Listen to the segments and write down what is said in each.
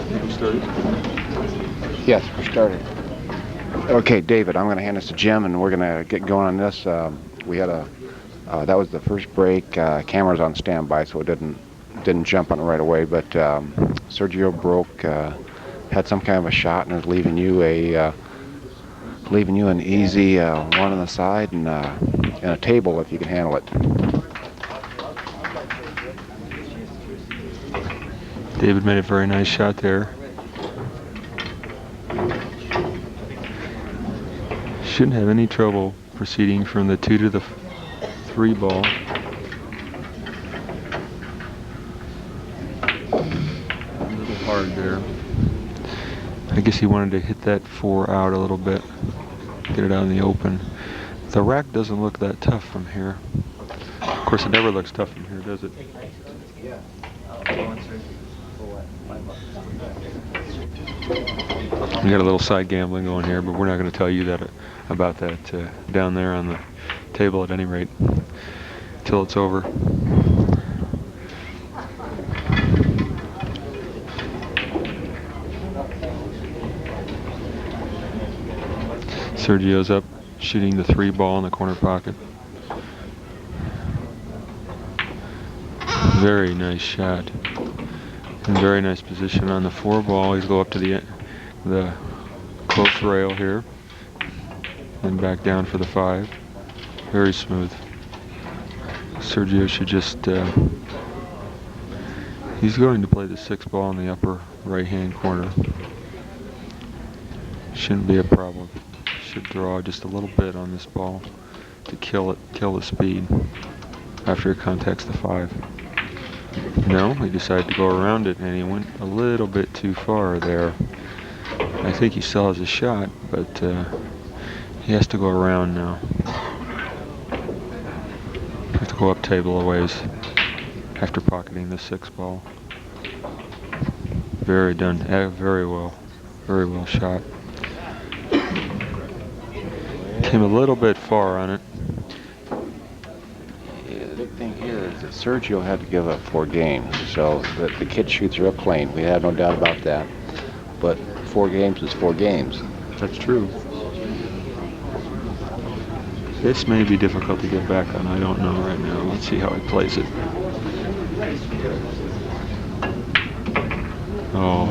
We started? Yes, we started. Okay, David, I'm going to hand this to Jim, and we're going to get going on this. We had that was the first break. Camera's on standby, so it didn't jump on it right away. But Sergio broke, had some kind of a shot, and is leaving you an easy one on the side and a table if you can handle it. David made a very nice shot there. Shouldn't have any trouble proceeding from the 2 to the 3 ball. A little hard there. I guess he wanted to hit that 4 out a little bit, get it out in the open. The rack doesn't look that tough from here. Of course, it never looks tough from here, does it? We got a little side gambling going here, but we're not going to tell you about that down there on the table at any rate, till it's over. Sergio's up, shooting the 3 ball in the corner pocket. Very nice shot. And very nice position on the 4 ball. He's go up to the close rail here, and back down for the 5. Very smooth. Sergio should just he's going to play the 6 ball in the upper right hand corner. Shouldn't be a problem. Should draw just a little bit on this ball to kill the speed after it contacts the 5. No, he decided to go around it, and he went a little bit too far there. I think he still has a shot, but he has to go around now. Have to go up table a ways after pocketing the 6 ball. Very done, very well shot. Came a little bit far on it. The big thing here is that Sergio had to give up 4 games, so the kid shoots real clean. We had no doubt about that. But 4 games is 4 games. That's true. This may be difficult to get back on. I don't know right now. Let's see how he plays it. Oh.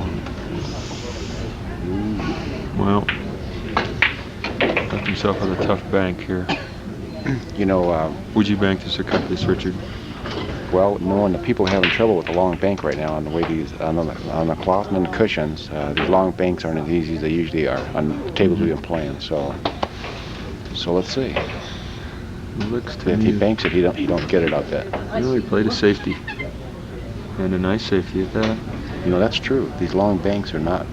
Well, left himself on a tough bank here. You know, would you bank this or cut this, Richard? Well, knowing the people having trouble with the long bank right now on the way on the cloth and the cushions, these long banks aren't as easy as they usually are on the tables we've been playing. So let's see. If he banks it, he don't get it out there. Well, he played a safety, and a nice safety at that. You know, that's true. These long banks are not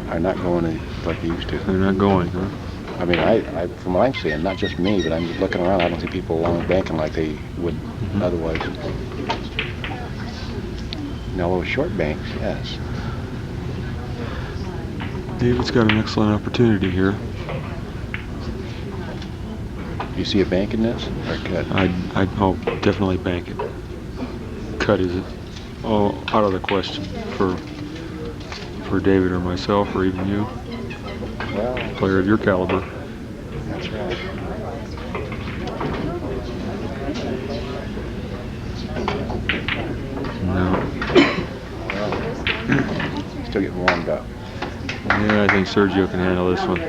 going like they used to. They're not going, huh? I mean, I from what I'm seeing, not just me, but I'm looking around, I don't see people long banking like they would otherwise. Now, those short banks, yes. David's got an excellent opportunity here. Do you see a bank in this, or cut? I'd definitely bank it. Cut is it? Oh, out of the question for David or myself or even you. Well, Player of your caliber. That's right. No. Well, still getting warmed up. Yeah, I think Sergio can handle this one.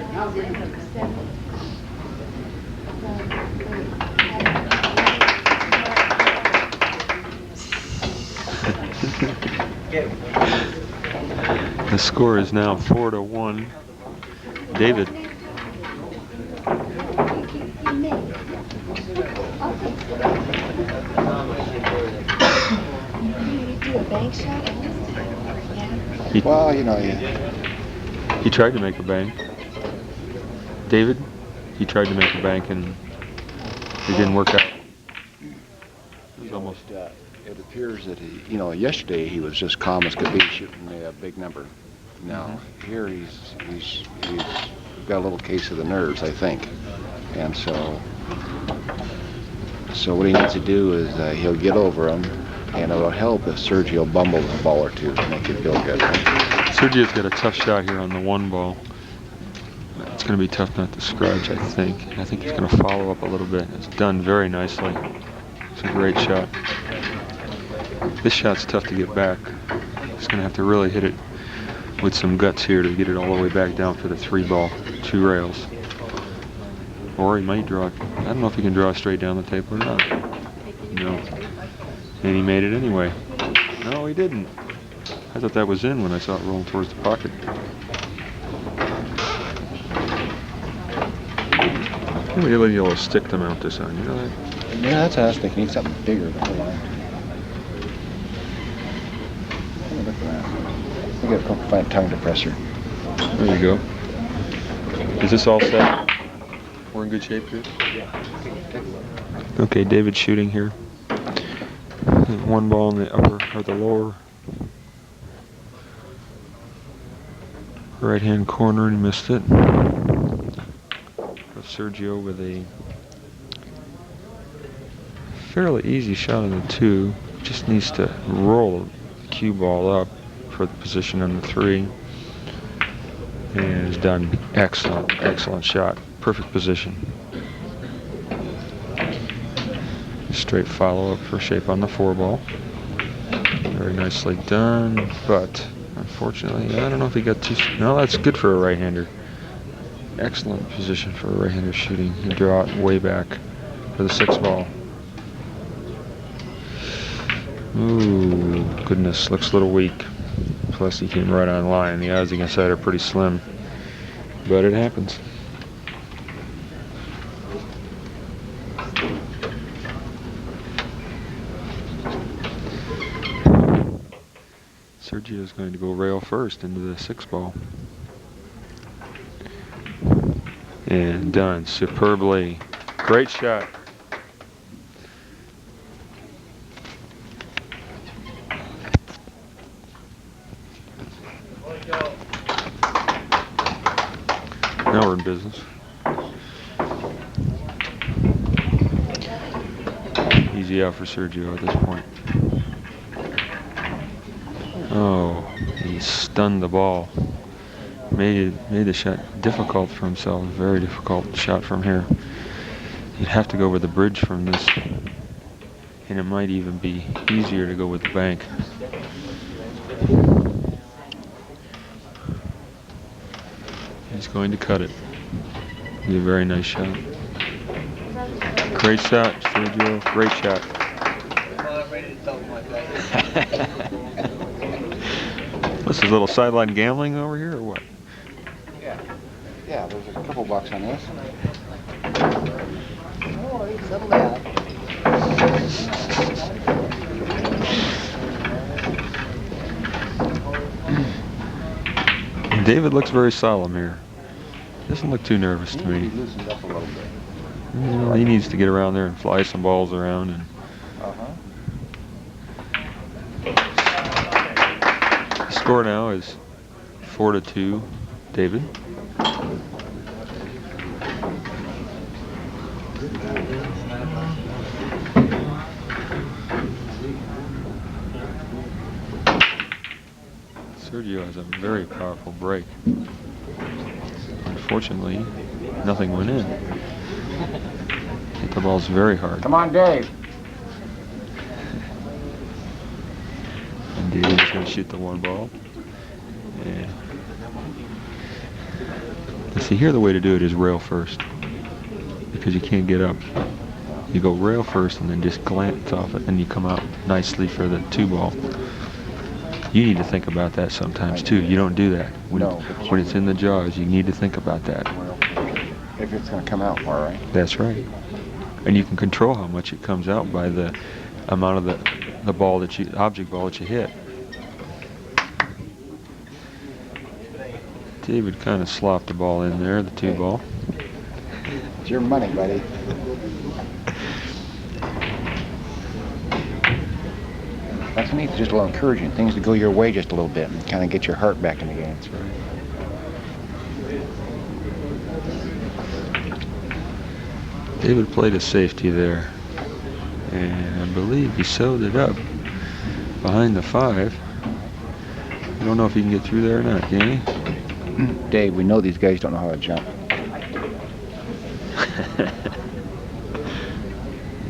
The score is now 4-1. David. Well, you know, he tried to make a bank. David, he tried to make a bank and it didn't work out. It was almost. It appears that he, yesterday he was just calm as could be, shooting a big number. Now here he's got a little case of the nerves, I think, and so what he needs to do is he'll get over them, and it'll help if Sergio bumbles a ball or two to make it feel good. Right? Sergio's got a tough shot here on the 1 ball. It's going to be tough not to scratch, I think. I think he's going to follow up a little bit. It's done very nicely. It's a great shot. This shot's tough to get back. He's going to have to really hit it with some guts here to get it all the way back down for the 3 ball, 2 rails. Or he might draw it. I don't know if he can draw straight down the table or not. No. And he made it anyway. No, he didn't. I thought that was in when I saw it rolling towards the pocket. We need a little stick to mount this on, you know that? Yeah, that's what I was thinking. Need something bigger to hold on. Look at that. We gotta come find a tongue depressor. There you go. Is this all set? We're in good shape here? Okay, David's shooting here. 1 ball in the upper, or the lower right-hand corner, and he missed it. Sergio with a fairly easy shot on the 2. Just needs to roll the cue ball up for the position on the 3. And has done excellent, excellent shot. Perfect position. Straight follow-up for shape on the 4 ball. Very nicely done, but unfortunately, I don't know if he got too... No, that's good for a right-hander. Excellent position for a right-hander shooting. You draw it way back for the 6 ball. Ooh, goodness, looks a little weak. Plus he came right on line. The odds against that are pretty slim, but it happens. Sergio is going to go rail first into the 6 ball. And done superbly. Great shot. Now we're in business. Easy out for Sergio at this point. Oh, he stunned the ball. Made the shot difficult for himself. Very difficult shot from here. You'd have to go over the bridge from this, and it might even be easier to go with the bank. He's going to cut it. It's a very nice shot. Great shot, Sergio. Great shot. What's this, little sideline gambling over here, or what? Yeah, there's a couple bucks on this. Oh, settle down. David looks very solemn here. Doesn't look too nervous to me. He loosened up a little bit. You know, he needs to get around there and fly some balls around. And the score now is 4-2, David. Sergio has a very powerful break. Unfortunately, nothing went in. Hit the balls very hard. Come on, Dave. And David is going to shoot the 1 ball. Yeah. And see, here the way to do it is rail first, because you can't get up. You go rail first and then just glance off it, and you come out nicely for the 2 ball. You need to think about that sometimes too. You don't do that. When it's in the jaws, you need to think about that. If it's going to come out far, right? That's right. And you can control how much it comes out by the amount of the ball that you, object ball that you hit. David kind of slopped the ball in there, the 2 ball. It's your money, buddy. That's neat. Just a little encouraging. Things to go your way just a little bit and kind of get your heart back in the game. That's right. David played a safety there, and I believe he sewed it up behind the 5. I don't know if he can get through there or not, can he? Dave, we know these guys don't know how to jump.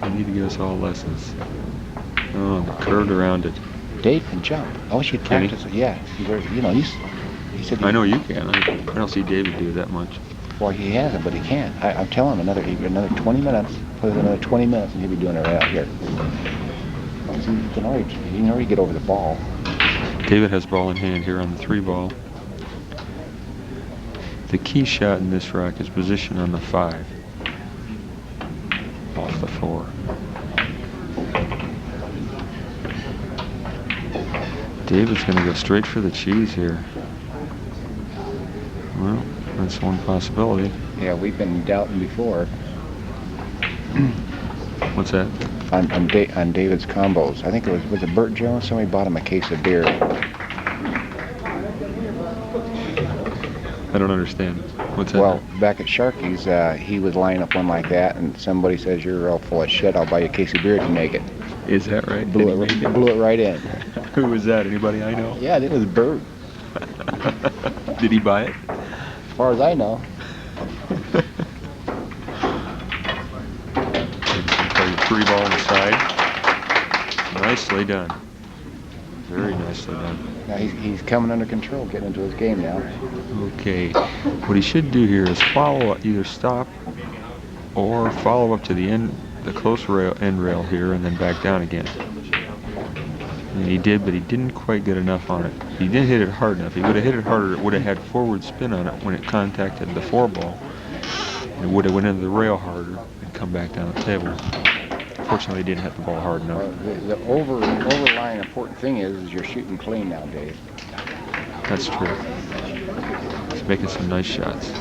You need to give us all lessons. Oh, the curved around it. Dave can jump. I wish he'd Can he? practice it. Yeah, you know, he said. I know you can. I don't see David do that much. Well, he hasn't, but he can. I'm telling him another 20 minutes. Put another 20 minutes, and he'll be doing it right out here. So you can already get over the ball. David has ball in hand here on the 3 ball. The key shot in this rack is position on the 5. Off the 4. David's going to go straight for the cheese here. Well, that's one possibility. Yeah, we've been doubting before. What's that? On David's combos. I think it was it Burt Jones? Somebody bought him a case of beer. I don't understand. What's that? Well, back at Sharky's, he was lining up one like that, and somebody says, "You're all full of shit. I'll buy you a case of beer if you make it." Is that right? Blew it right in. Who was that? Anybody I know? Yeah, it was Burt. Did he buy it? As far as I know. Play the 3 ball on the side. Nicely done. Very nicely done. Now he's coming under control, getting into his game now. Okay. What he should do here is follow up, either stop or follow up to the end, the close end rail here, and then back down again. And he did, but he didn't quite get enough on it. He didn't hit it hard enough. He would have hit it harder. It would have had forward spin on it when it contacted the 4 ball. It would have went into the rail harder and come back down the table. Unfortunately, he didn't hit the ball hard enough. The overlying important thing is you're shooting clean now, Dave. That's true. He's making some nice shots.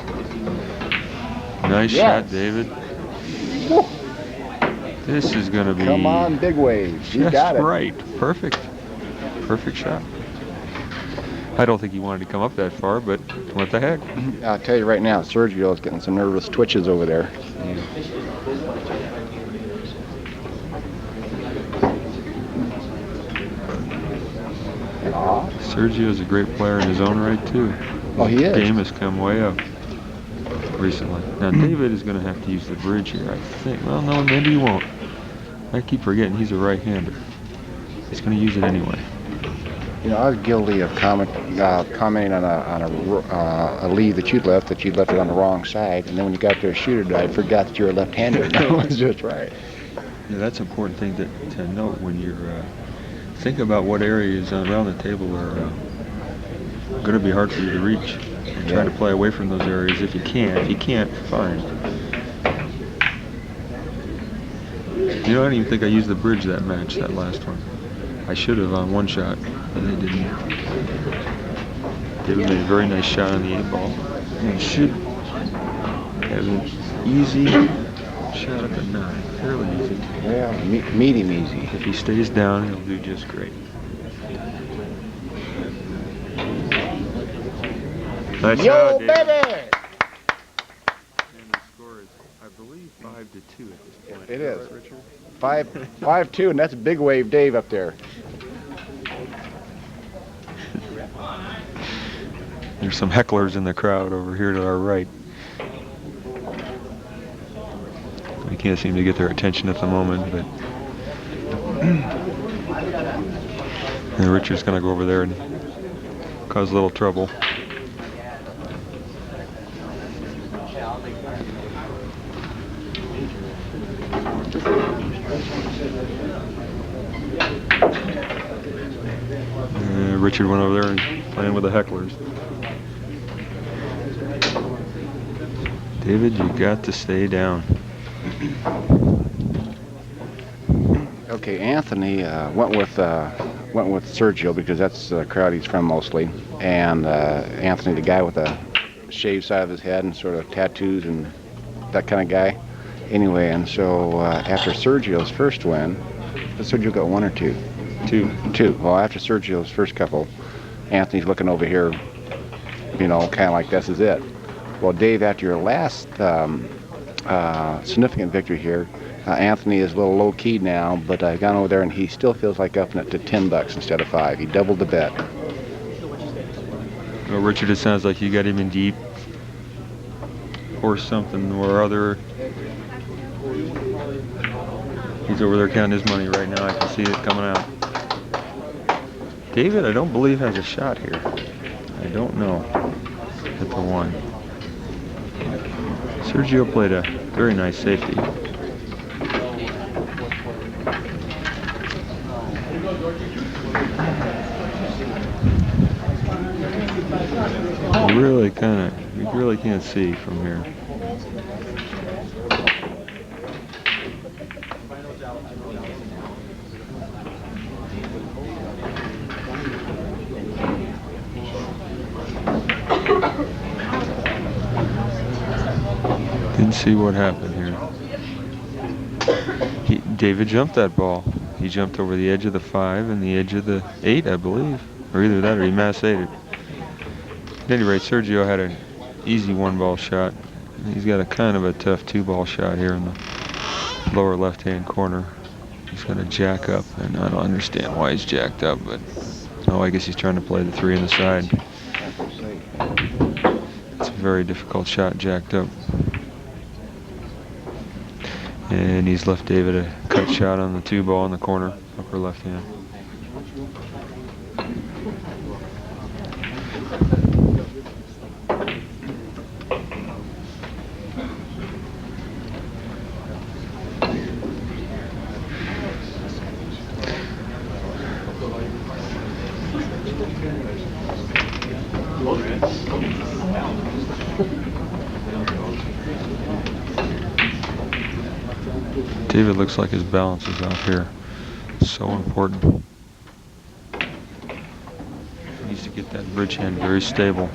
Nice Yes. shot, David. Woo. This is going to be... Come on, big waves. You just got it. right. Perfect. Perfect shot. I don't think he wanted to come up that far, but what the heck? I'll tell you right now, Sergio is getting some nervous twitches over there. Sergio is a great player in his own right, too. Oh, he is. His game has come way up recently. Now, David is going to have to use the bridge here, I think. Well, no, maybe he won't. I keep forgetting he's a right-hander. He's going to use it anyway. You know, I was guilty of commenting on a lead that you'd left it on the wrong side, and then when you got there to shoot it, I forgot that you were left-handed. That was just right. Yeah, that's an important thing to note when you're think about what areas around the table are going to be hard for you to reach, and try to play away from those areas if you can. If you can't, fine. You know, I didn't even think I used the bridge that match, that last one. I should have on one shot, but I didn't. David made a very nice shot on the 8 ball. And should have an easy shot at the 9, fairly easy. Yeah, medium easy. If he stays down, he'll do just great. Nice Yo, shot, David. baby! And the score is, I believe, 5-2 at this point. It is. Right, Richard? 5-2, and that's Big Wave Dave up there. There's some hecklers in the crowd over here to our right. We can't seem to get their attention at the moment, but and Richard's going to go over there and cause a little trouble. Richard went over there and playing with the hecklers. David, you got to stay down. Okay, Anthony went with Sergio because that's the crowd he's from mostly, and Anthony, the guy with the shaved side of his head and sort of tattoos and that kind of guy. Anyway, and so after Sergio's first win, Sergio got 1 or 2? Two. Well, after Sergio's first couple, Anthony's looking over here, you know, kind of like this is it. Well, Dave, after your last significant victory here, Anthony is a little low-key now, but I've gone over there and he still feels like upping it to $10 instead of $5. He doubled the bet. Well, Richard, it sounds like you got him in deep or something or other. He's over there counting his money right now. I can see it coming out. David, I don't believe has a shot here. I don't know. At the one. Sergio played a very nice safety. You really can't see from here. Didn't see what happened here. David jumped that ball. He jumped over the edge of the 5 and the edge of the 8, I believe. Or either that or he mass 8'd it. At any rate, Sergio had an easy 1-ball shot. He's got a kind of a tough 2-ball shot here in the lower left-hand corner. He's got to jack up, and I don't understand why he's jacked up, but oh, I guess he's trying to play the 3 on the side. It's a very difficult shot, jacked up. And he's left David a cut shot on the 2-ball in the corner, upper left hand. David looks like his balance is out here. So important. He needs to get that bridge hand very stable.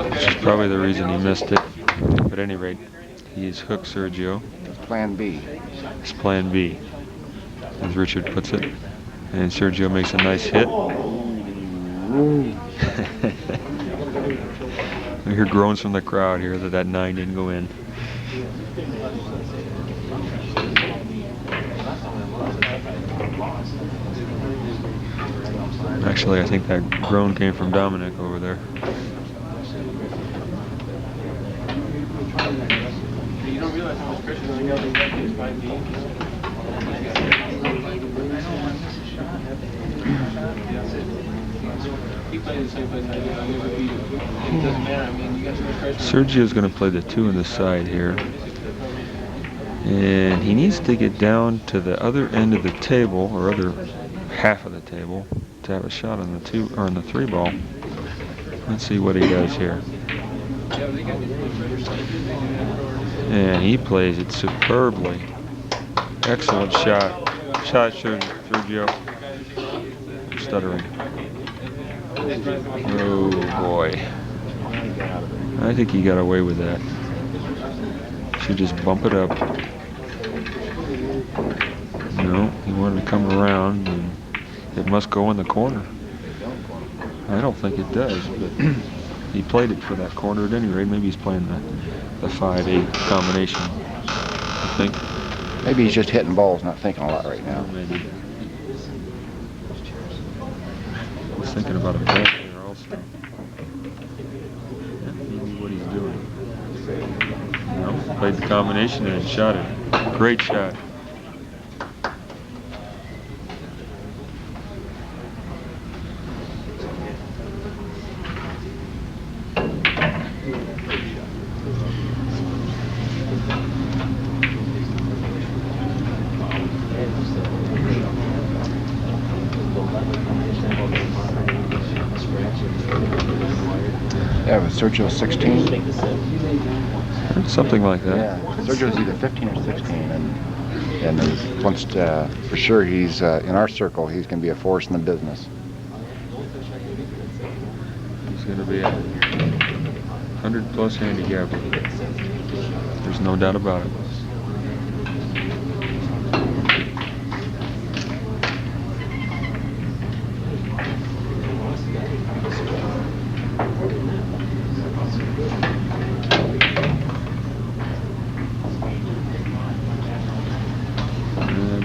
Which is probably the reason he missed it. But at any rate, he's hooked Sergio. Plan B. It's plan B, as Richard puts it. And Sergio makes a nice hit. I hear groans from the crowd here that 9 didn't go in. Actually, I think that groan came from Dominic over there. You don't realize how much pressure is on his mind being. Sergio's going to play the 2 on the side here. And he needs to get down to the other end of the table, or other half of the table, to have a shot on the 2 or on the 3 ball. Let's see what he does here. And he plays it superbly. Excellent shot. Shot, Sergio. I'm stuttering. Oh boy. I think he got away with that. Should just bump it up. No, he wanted to come around, and it must go in the corner. I don't think it does, but he played it for that corner at any rate. Maybe he's playing the 5-8 combination, I think. Maybe he's just hitting balls, not thinking a lot right now. Maybe. He's thinking about a ball here also. Yeah, maybe what he's doing. No, played the combination and shot it. Great shot. Yeah, with Sergio 16. Something like that. Yeah, Sergio's either 15 or 16, and once for sure he's in our circle, he's going to be a force in the business. He's going to be a 100+ handicap. There's no doubt about it.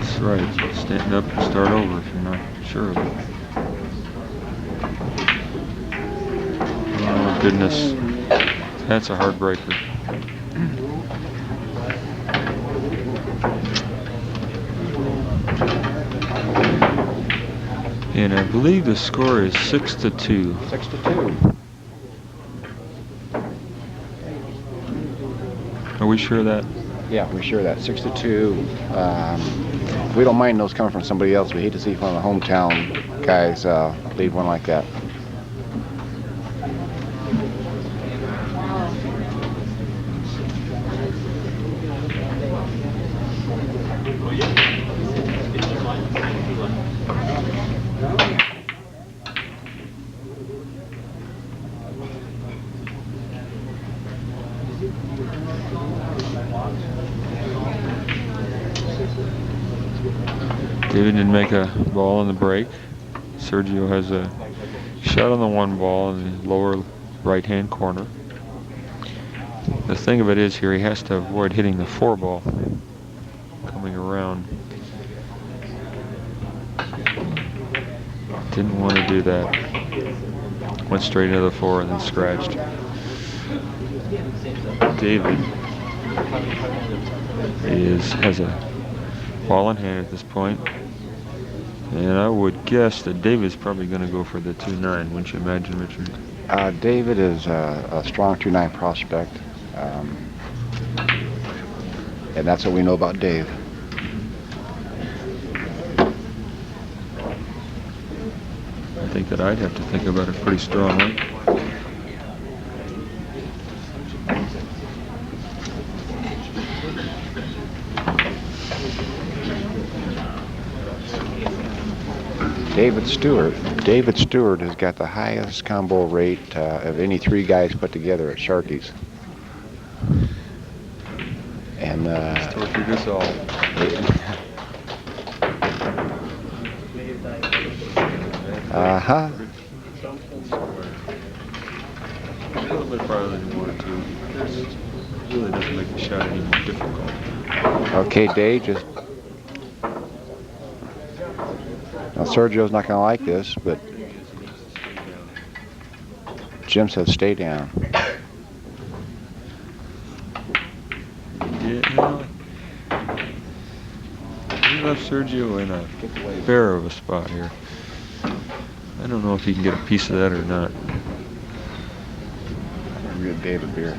That's right. Stand up and start over if you're not sure of it. Oh goodness. That's a heartbreaker. And I believe the score is 6-2. 6-2. Are we sure of that? Yeah, we're sure of that. 6-2. We don't mind those coming from somebody else. We hate to see one of the hometown guys lead one like that. David didn't make a ball in the break. Sergio has a shot on the one ball in the lower right-hand corner. The thing of it is here, he has to avoid hitting the 4 ball coming around. Didn't want to do that. Went straight into the 4 and then scratched. David has a ball in hand at this point. And I would guess that David's probably going to go for the 2-9, wouldn't you imagine, Richard? David is a strong 2-9 prospect. And that's what we know about Dave. I think that I'd have to think about it pretty strongly. David Stewart has got the highest combo rate of any 3 guys put together at Sharky's. And Tortured us all. Uh-huh. A little bit farther than you wanted to. It really doesn't make the shot any more difficult. Okay, Dave, just... Now, Sergio's not going to like this, but Jim says stay down. Yeah, he left Sergio in a bear of a spot here. I don't know if he can get a piece of that or not. We'll give Dave a beer.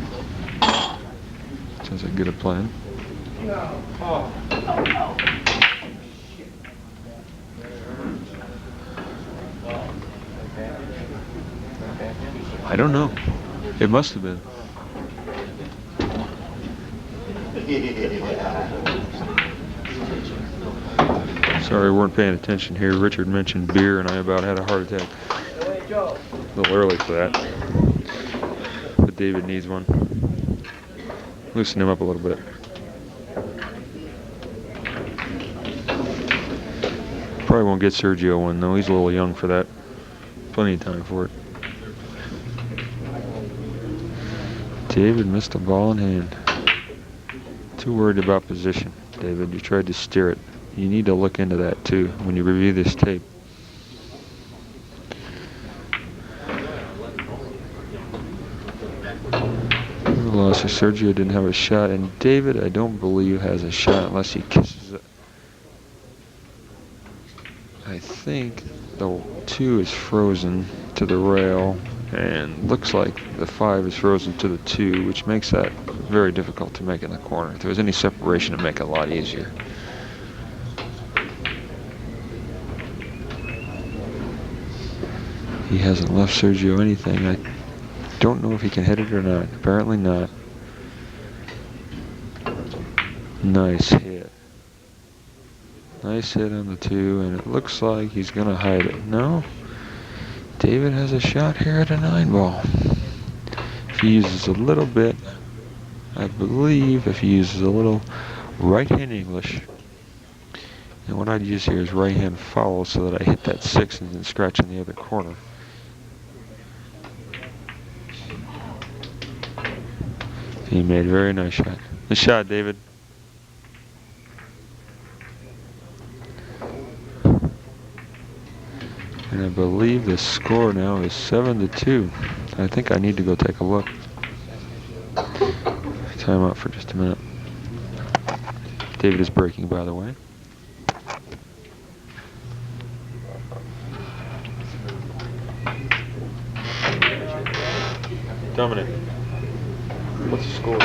Sounds like good a plan. I don't know. It must have been. Sorry, we weren't paying attention here. Richard mentioned beer, and I about had a heart attack. A little early for that. But David needs one. Loosen him up a little bit. Probably won't get Sergio one, though. He's a little young for that. Plenty of time for it. David missed a ball in hand. Too worried about position, David. You tried to steer it. You need to look into that too when you review this tape. Loss. Sergio didn't have a shot, and David, I don't believe, has a shot unless he kisses it. I think the 2 is frozen to the rail, and looks like the 5 is frozen to the 2, which makes that very difficult to make in the corner. If there was any separation, it'd make it a lot easier. He hasn't left Sergio anything. I don't know if he can hit it or not. Apparently not. Nice hit. Nice hit on the 2, and it looks like he's going to hide it. No. David has a shot here at a 9 ball. If he uses a little bit, I believe if he uses a little right-hand English, and what I'd use here is right-hand foul so that I hit that 6 and then scratch in the other corner. He made a very nice shot. Good shot, David. And I believe the score now is 7-2. I think I need to go take a look. Time out for just a minute. David is breaking, by the way. Dominic, what's the score?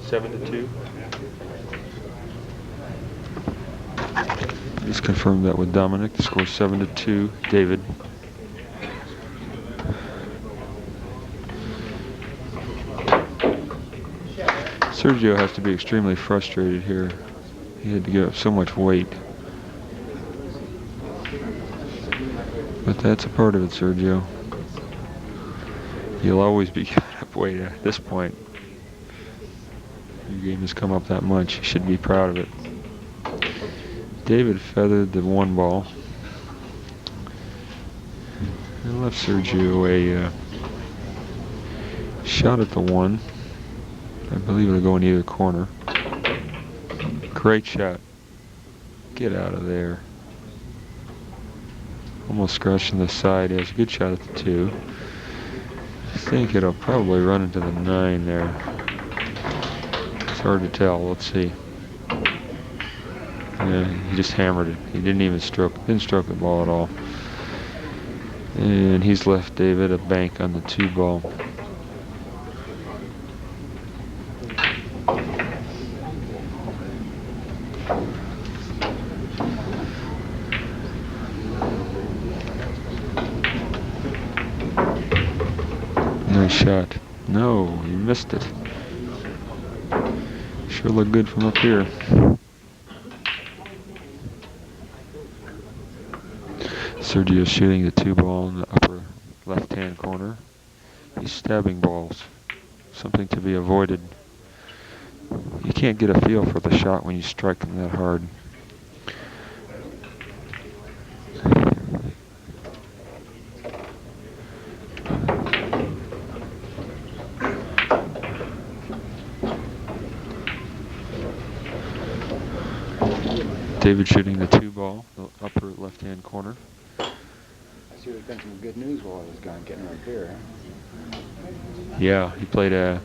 7-2. Just confirmed that with Dominic. The score is 7-2. David. Sergio has to be extremely frustrated here. He had to give up so much weight. But that's a part of it, Sergio. You'll always be giving up weight at this point. Your game has come up that much. You should be proud of it. David feathered the 1 ball. And left Sergio a shot at the 1. I believe it'll go in either corner. Great shot. Get out of there. Almost scratching the side. He has a good shot at the 2. I think it'll probably run into the 9 there. It's hard to tell. Let's see. Yeah, he just hammered it. He didn't stroke the ball at all. And he's left David a bank on the 2 ball. Nice shot. No, he missed it. Sure looked good from up here. Sergio's shooting the 2 ball in the upper left-hand corner. He's stabbing balls. Something to be avoided. You can't get a feel for the shot when you strike them that hard. David shooting the 2 ball, the upper left-hand corner. I see there's been some good news while I was gone getting right here. Yeah, he played a,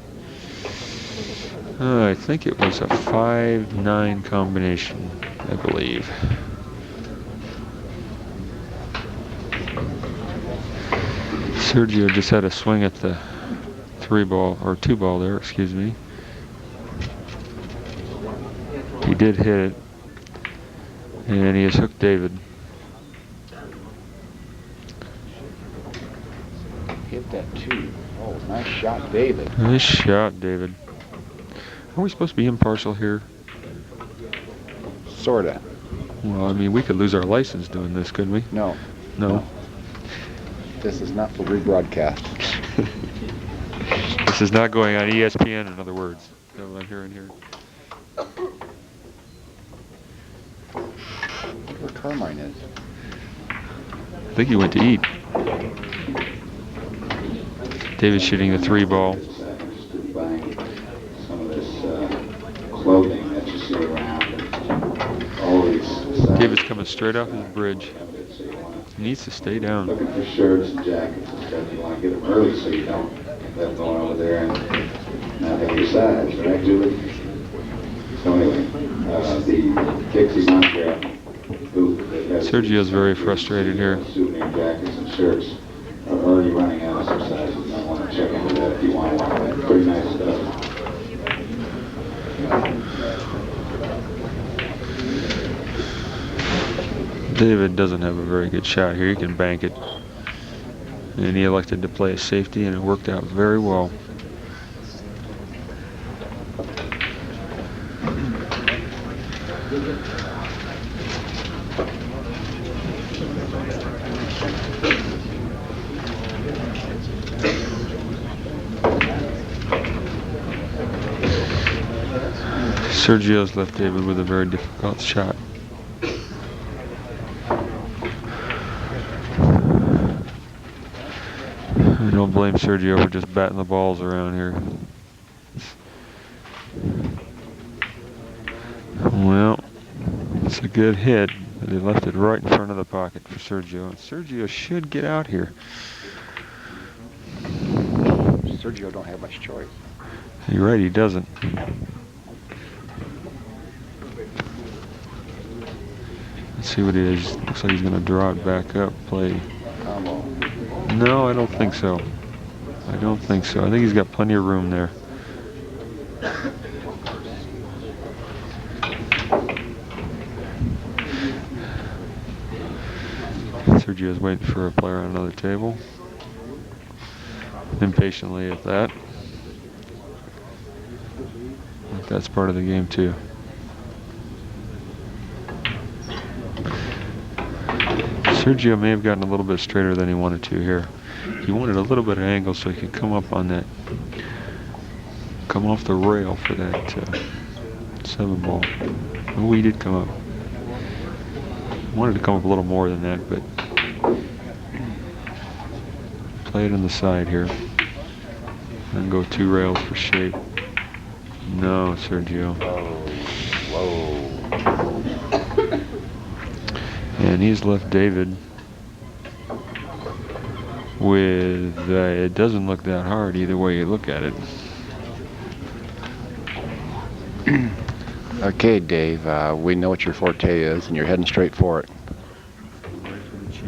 I think it was a 5-9 combination, I believe. Sergio just had a swing at the 3 ball, or 2 ball there, excuse me. He did hit it. And he has hooked David. Hit that 2. Oh, nice shot, David. Nice shot, David. Are we supposed to be impartial here? Sorta. Well, I mean, we could lose our license doing this, couldn't we? No. No. This is not for rebroadcast. This is not going on ESPN, in other words. Is that what I'm hearing here? Where Carmine is. I think he went to eat. David shooting the 3 ball. Some of this clothing that you see around. All these. David's coming straight off his bridge. He needs to stay down. Looking for shirts and jackets and stuff. You want to get them early so you don't end up going over there and not have your size, right, Julie? So anyway, the Dixie Montreal. Sergio's very frustrated here. Souvenir jackets and shirts are already running out of some sizes. You might want to check into that if you want one. Pretty nice stuff. David doesn't have a very good shot here. He can bank it. And he elected to play a safety, and it worked out very well. Sergio's left David with a very difficult shot. I don't blame Sergio for just batting the balls around here. Well, it's a good hit. They left it right in front of the pocket for Sergio, and Sergio should get out here. Sergio don't have much choice. You're right, he doesn't. Let's see what it is. Looks like he's going to draw it back up, play. Combo. No, I don't think so. I don't think so. I think he's got plenty of room there. Sergio's waiting for a player on another table. Impatiently at that. I think that's part of the game too. Sergio may have gotten a little bit straighter than he wanted to here. He wanted a little bit of angle so he could come up on that, come off the rail for that 7 ball. Oh, he did come up. Wanted to come up a little more than that, but play it on the side here. And go 2 rails for shape. No, Sergio. Whoa. And he's left David with, it doesn't look that hard either way you look at it. Okay, Dave, we know what your forte is, and you're heading straight for it. Right for the Chiefs.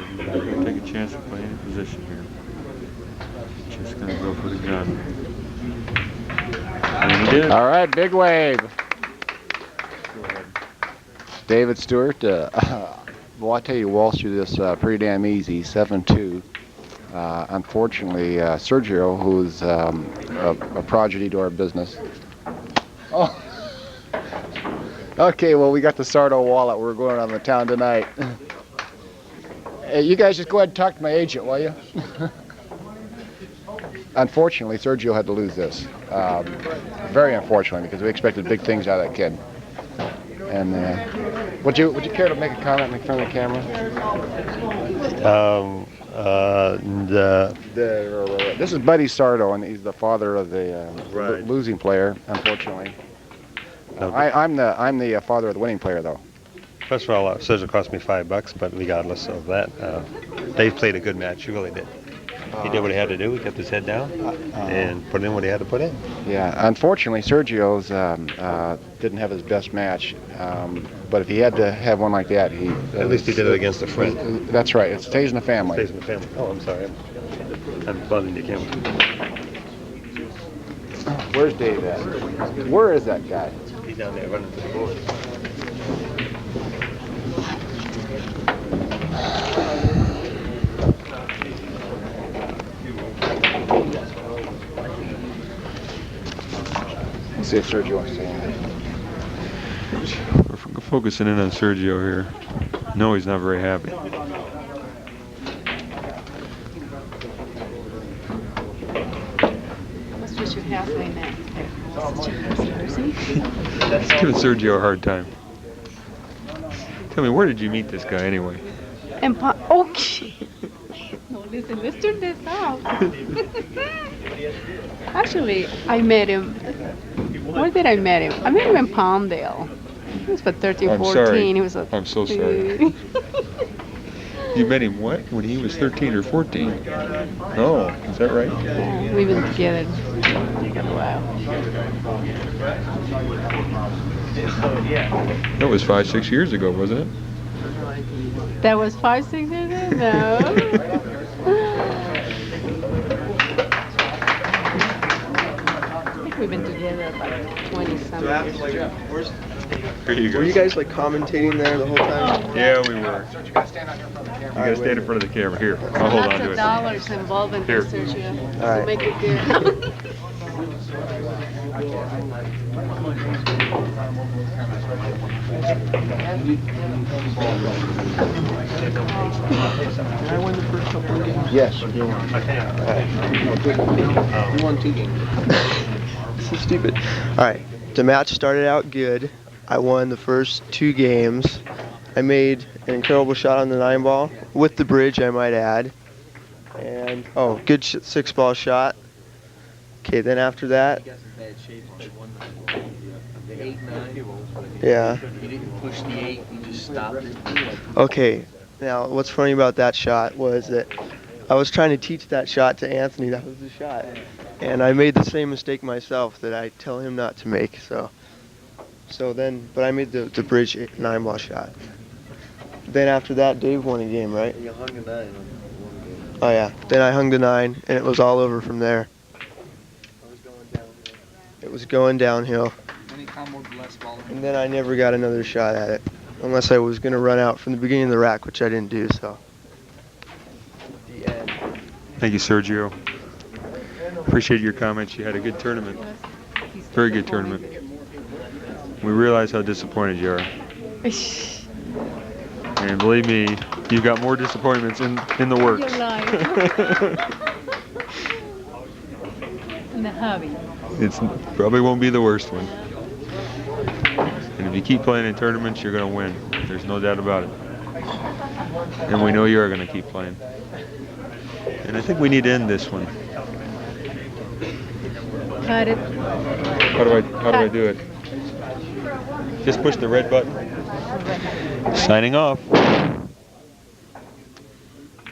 He's not going to take a chance of playing in position here. Just going to go for the gun. And he did. All right, big wave. David Stewart, well, I tell you, Walsh threw this pretty damn easy, 7-2. Unfortunately, Sergio, who's a prodigy to our business. Oh. Okay, well, we got the Sardo wallet. We're going around the town tonight. Hey, you guys just go ahead and talk to my agent, will you? Unfortunately, Sergio had to lose this. Very unfortunately, because we expected big things out of that kid. And would you care to make a comment in front of the camera? This is Buddy Sardo, and he's the father of the Right. losing player, unfortunately. No, I'm the father of the winning player, though. First of all, Sergio cost me $5, but regardless of that, Dave played a good match. He really did. He did what he had to do. He kept his head down and put in what he had to put in. Yeah, unfortunately, Sergio's didn't have his best match. But if he had to have one like that, At least he did it against a friend. That's right. It stays in the family. Stays in the family. Oh, I'm sorry. I'm buzzing your camera. Where's Dave at? Where is that guy? He's down there running to the board. Let's see if Sergio wants to say anything. We're focusing in on Sergio here. No, he's not very happy. What's what you have right now? Such a nice person. He's giving Sergio a hard time. Tell me, where did you meet this guy anyway? And okay. No, listen, let's turn this off. Actually, I met him. Where did I met him? I met him in Palmdale. He was about 13, I'm 14. sorry. He was a I'm so sorry. You met him what? When he was 13 or 14? Oh, is that right? Yeah, we've been together for a while. That was 5-6 years ago, wasn't it? That was 5, 6 years ago? No. I think we've been together about 20-something years. Here you go. Were you guys like commentating there the whole time? Yeah, we were. You gotta stand on here in front of the camera. You gotta stand in front of the camera. Here, I'll hold on Lots to of it. dollars involved in Here. this, Sergio. All right. To make it good. Did I win the first couple of games? Yes. You won 2 games. This is stupid. All right. The match started out good. I won the first 2 games. I made an incredible shot on the 9 ball with the bridge, I might add. And good 6-ball shot. Okay, then after that, Yeah. You didn't push the 8, you just stopped it. Okay. Now, what's funny about that shot was that I was trying to teach that shot to Anthony. That was the shot. And I made the same mistake myself that I tell him not to make. But I made the bridge 9-ball shot. Then after that, Dave won a game, right? You hung a 9. Oh, yeah. Then I hung the 9, and it was all over from there. It was going downhill. And then I never got another shot at it. Unless I was going to run out from the beginning of the rack, which I didn't do, so. Thank you, Sergio. Appreciate your comments. You had a good tournament. Very good tournament. We realize how disappointed you are. And believe me, you've got more disappointments in the works. Your life. In the hobby. It's probably won't be the worst one. And if you keep playing in tournaments, you're going to win. There's no doubt about it. And we know you are going to keep playing. And I think we need to end this one. Cut it. How do I do it? Just push the red button. Signing off.